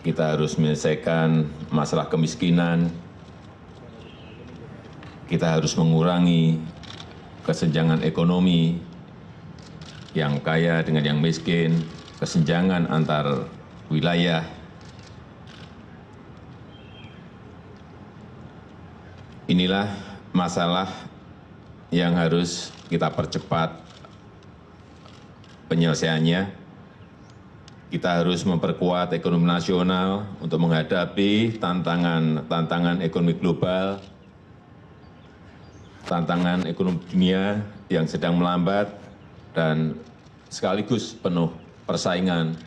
kita harus menyelesaikan masalah kemiskinan, kita harus mengurangi kesenjangan ekonomi, yang kaya dengan yang miskin, kesenjangan antar wilayah. Inilah masalah yang harus kita percepat penyelesaiannya. Kita harus memperkuat ekonomi nasional untuk menghadapi tantangan ekonomi global, tantangan ekonomi dunia yang sedang melambat, dan sekaligus penuh persaingan,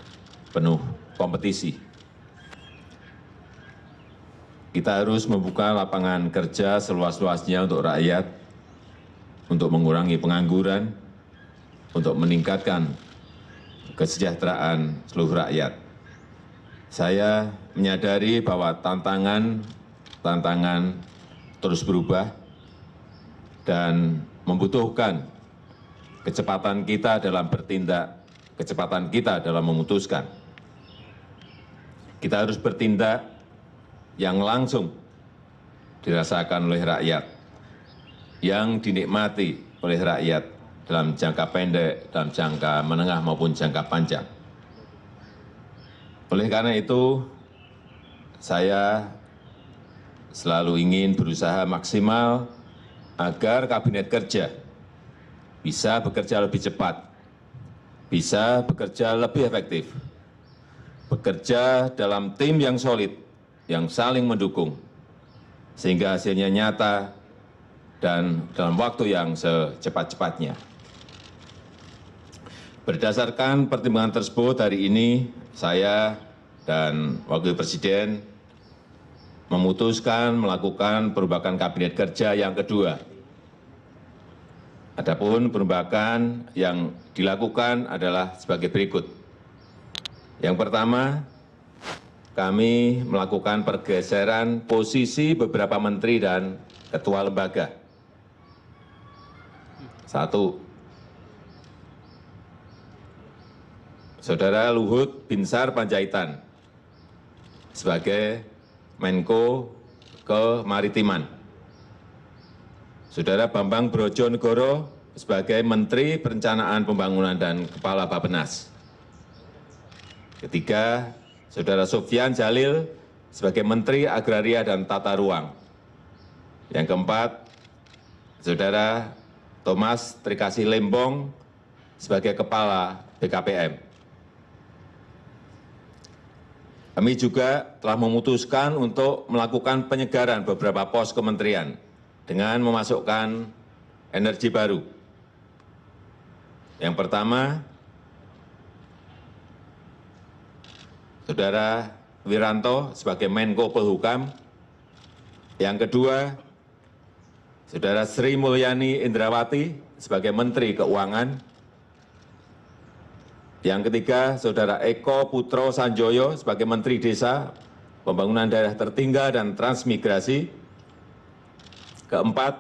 penuh kompetisi. Kita harus membuka lapangan kerja seluas-luasnya untuk rakyat, untuk mengurangi pengangguran, untuk meningkatkan kesejahteraan seluruh rakyat. Saya menyadari bahwa tantangan terus berubah dan membutuhkan kecepatan kita dalam bertindak, kecepatan kita dalam memutuskan. Kita harus bertindak yang langsung dirasakan oleh rakyat, yang dinikmati oleh rakyat dalam jangka pendek, dalam jangka menengah maupun jangka panjang. Oleh karena itu, saya selalu ingin berusaha maksimal agar kabinet kerja bisa bekerja lebih cepat, bisa bekerja lebih efektif, bekerja dalam tim yang solid, yang saling mendukung, sehingga hasilnya nyata dan dalam waktu yang secepat-cepatnya. Berdasarkan pertimbangan tersebut, hari ini saya dan Wakil Presiden memutuskan melakukan perombakan kabinet kerja yang kedua. Adapun perombakan yang dilakukan adalah sebagai berikut. Yang pertama, kami melakukan pergeseran posisi beberapa menteri dan ketua lembaga. Satu, Saudara Luhut Binsar Panjaitan sebagai Menko Kemaritiman. Saudara Bambang Brojonegoro sebagai Menteri Perencanaan Pembangunan dan Kepala Bappenas. Ketiga, Saudara Sofyan Jalil sebagai Menteri Agraria dan Tata Ruang. Yang keempat, Saudara Thomas Trikasih Lembong sebagai Kepala BKPM. Kami juga telah memutuskan untuk melakukan penyegaran beberapa pos kementerian dengan memasukkan energi baru. Yang pertama, Saudara Wiranto sebagai Menko Polhukam. Yang kedua, Saudara Sri Mulyani Indrawati sebagai Menteri Keuangan. Yang ketiga, Saudara Eko Putro Sanjoyo sebagai Menteri Desa, Pembangunan Daerah Tertinggal dan Transmigrasi. Keempat,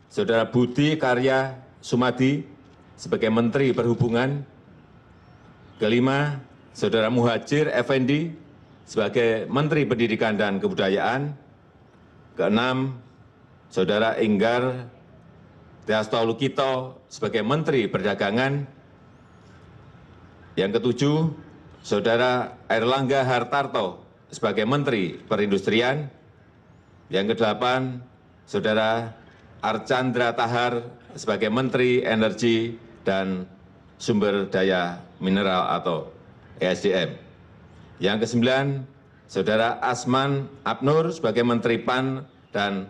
Saudara Budi Karya Sumadi sebagai Menteri Perhubungan. Kelima, Saudara Muhadjir Effendi sebagai Menteri Pendidikan dan Kebudayaan. Keenam, Saudara Enggar Tias Tolukito sebagai Menteri Perdagangan. Yang ketujuh, Saudara Airlangga Hartarto sebagai Menteri Perindustrian. Yang kedelapan, Saudara Archandra Tahar sebagai Menteri Energi dan Sumber Daya Mineral atau ESDM. Yang kesembilan, Saudara Asman Abnur sebagai Menteri PAN dan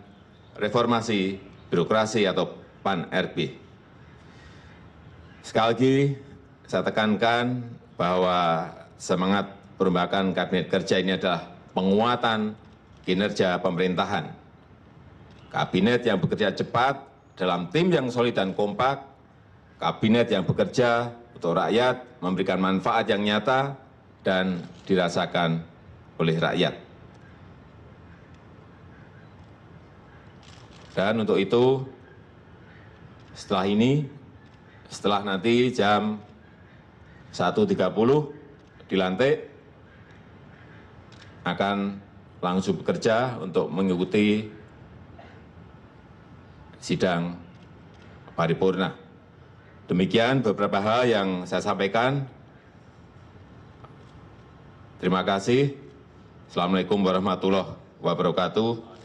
Reformasi Birokrasi atau PAN-RB. Sekali lagi, saya tekankan bahwa semangat perombakan kabinet kerja ini adalah penguatan kinerja pemerintahan. Kabinet yang bekerja cepat dalam tim yang solid dan kompak, kabinet yang bekerja untuk rakyat, memberikan manfaat yang nyata dan dirasakan oleh rakyat. Dan untuk itu, setelah nanti jam 1.30 dilantik, akan langsung bekerja untuk mengikuti sidang paripurna. Demikian beberapa hal yang saya sampaikan. Terima kasih. Assalamualaikum warahmatullahi wabarakatuh.